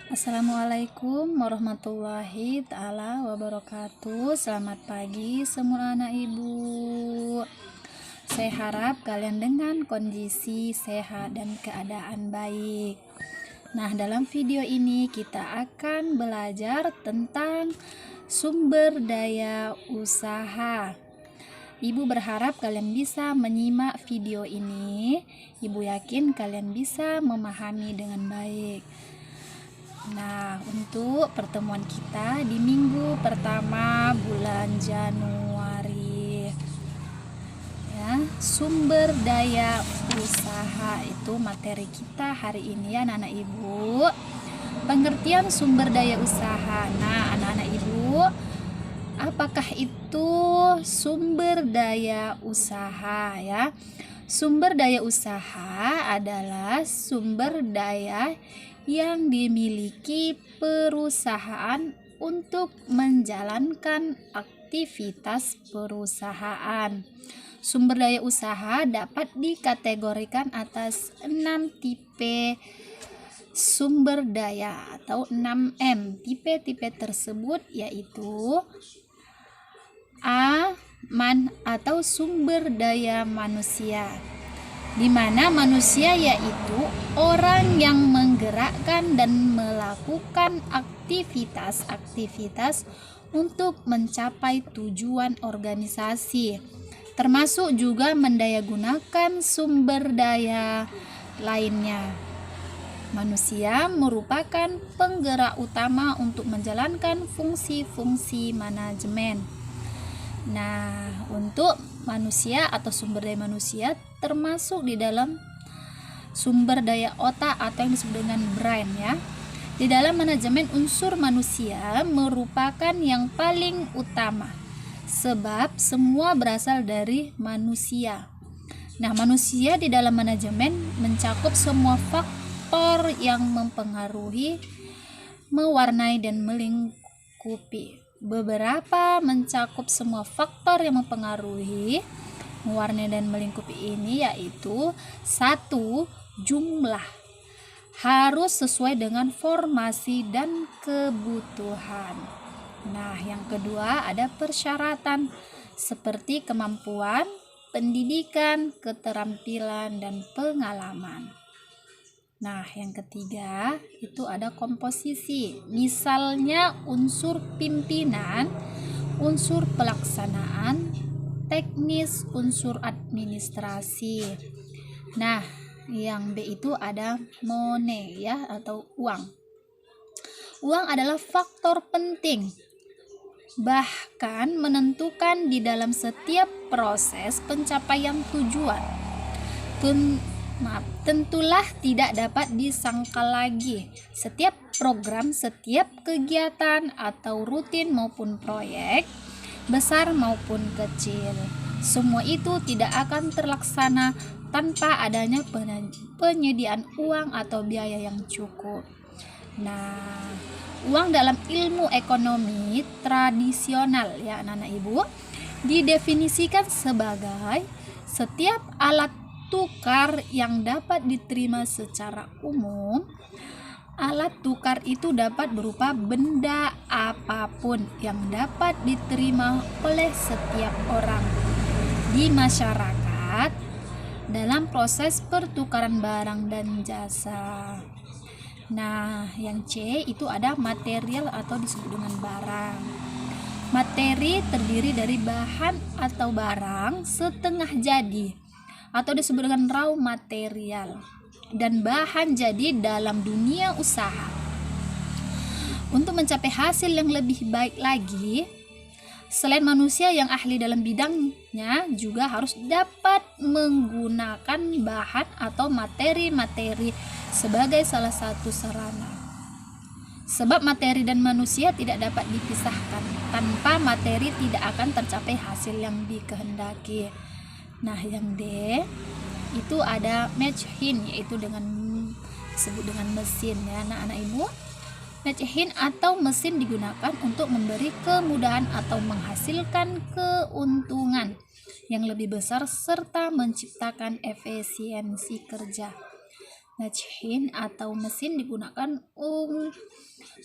Assalamualaikum warahmatullahi ta'ala wabarakatuh. Selamat pagi semua anak ibu. Saya harap kalian dengan kondisi sehat dan keadaan baik. Nah, dalam video ini kita akan belajar tentang sumber daya usaha. Ibu berharap kalian bisa menyimak video ini. Ibu yakin kalian bisa memahami dengan baik. Nah, untuk pertemuan kita di minggu pertama bulan Januari, ya, sumber daya usaha itu materi kita hari ini ya anak-anak ibu. Pengertian sumber daya usaha. Nah, anak-anak ibu, apakah itu sumber daya usaha ya? Sumber daya usaha adalah sumber daya yang dimiliki perusahaan untuk menjalankan aktivitas perusahaan. Sumber daya usaha dapat dikategorikan atas 6 tipe sumber daya atau 6M. Tipe-tipe tersebut yaitu A. Atau sumber daya manusia, di mana manusia yaitu orang yang menggerakkan dan melakukan aktivitas-aktivitas untuk mencapai tujuan organisasi, termasuk juga mendayagunakan sumber daya lainnya. Manusia merupakan penggerak utama untuk menjalankan fungsi-fungsi manajemen. Nah, untuk manusia atau sumber daya manusia termasuk di dalam sumber daya otak atau yang disebut dengan brain ya. Di dalam manajemen unsur manusia merupakan yang paling utama sebab semua berasal dari manusia. Nah, manusia di dalam manajemen mencakup semua faktor yang mempengaruhi, mewarnai dan melingkupi. Beberapa mencakup semua faktor yang mempengaruhi, mewarnai dan melingkupi ini yaitu 1. Jumlah harus sesuai dengan formasi dan kebutuhan. Nah, yang kedua ada persyaratan seperti kemampuan, pendidikan, keterampilan, dan pengalaman. Nah, yang ketiga itu ada komposisi. Misalnya unsur pimpinan, unsur pelaksanaan, teknis, unsur administrasi. Nah, yang B itu ada money ya atau uang. Uang adalah faktor penting, bahkan menentukan di dalam setiap proses pencapaian tujuan. Tentulah tidak dapat disangkal lagi. Setiap program, setiap kegiatan atau rutin maupun proyek, besar maupun kecil, semua itu tidak akan terlaksana tanpa adanya penyediaan uang atau biaya yang cukup. Nah, uang dalam ilmu ekonomi tradisional ya anak-anak ibu didefinisikan sebagai setiap alat tukar yang dapat diterima secara umum. Alat tukar itu dapat berupa benda apapun yang dapat diterima oleh setiap orang di masyarakat dalam proses pertukaran barang dan jasa. Nah, yang C itu ada material atau disebut dengan barang. Materi terdiri dari bahan atau barang setengah jadi atau disebut dengan raw material dan bahan jadi dalam dunia usaha. Untuk mencapai hasil yang lebih baik lagi, selain manusia yang ahli dalam bidangnya juga harus dapat menggunakan bahan atau materi-materi sebagai salah satu sarana. Sebab materi dan manusia tidak dapat dipisahkan. Tanpa materi tidak akan tercapai hasil yang dikehendaki. Nah, yang D itu ada machine, yaitu disebut dengan mesin ya anak-anak ibu. Machine atau mesin digunakan untuk memberi kemudahan atau menghasilkan keuntungan yang lebih besar serta menciptakan efisiensi kerja. Machine atau mesin digunakan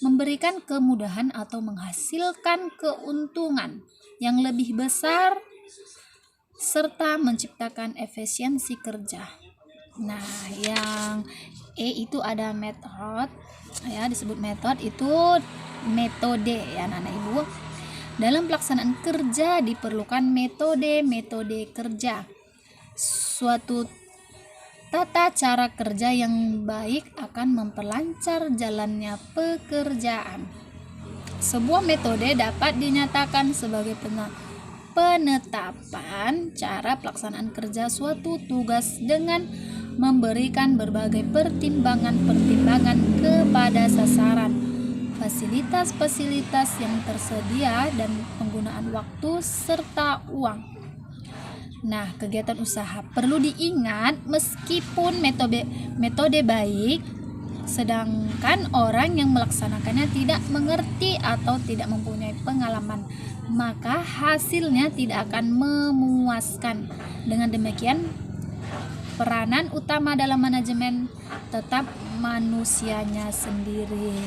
memberikan kemudahan atau menghasilkan keuntungan yang lebih besar serta menciptakan efisiensi kerja. Nah, yang itu ada method ya, disebut method itu metode ya anak-anak ibu. Dalam pelaksanaan kerja diperlukan metode kerja. Suatu tata cara kerja yang baik akan memperlancar jalannya pekerjaan. Sebuah metode dapat dinyatakan sebagai penetapan cara pelaksanaan kerja suatu tugas dengan memberikan berbagai pertimbangan kepada sasaran, fasilitas yang tersedia, dan penggunaan waktu serta uang. Nah, kegiatan usaha perlu diingat meskipun metode baik, sedangkan orang yang melaksanakannya tidak mengerti atau tidak mempunyai pengalaman, maka hasilnya tidak akan memuaskan. Dengan demikian, peranan utama dalam manajemen tetap manusianya sendiri.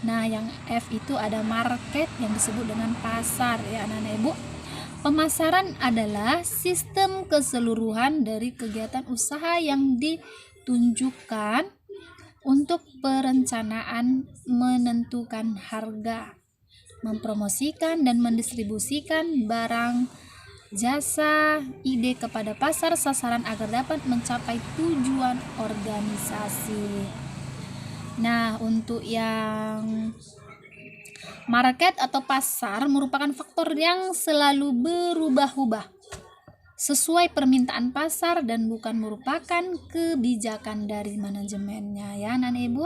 Nah, yang F itu ada market yang disebut dengan pasar ya anak-anak ibu. Pemasaran adalah sistem keseluruhan dari kegiatan usaha yang ditunjukkan untuk perencanaan, menentukan harga, mempromosikan dan mendistribusikan barang, jasa, ide kepada pasar sasaran agar dapat mencapai tujuan organisasi. Nah, untuk yang market atau pasar merupakan faktor yang selalu berubah-ubah sesuai permintaan pasar dan bukan merupakan kebijakan dari manajemennya ya anak ibu.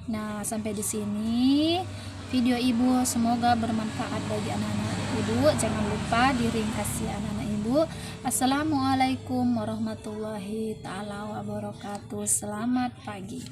Nah, sampai di sini video ibu, semoga bermanfaat bagi anak-anak ibu. Jangan lupa diringkas ya anak-anak ibu. Assalamualaikum warahmatullahi taala wabarakatuh. Selamat pagi.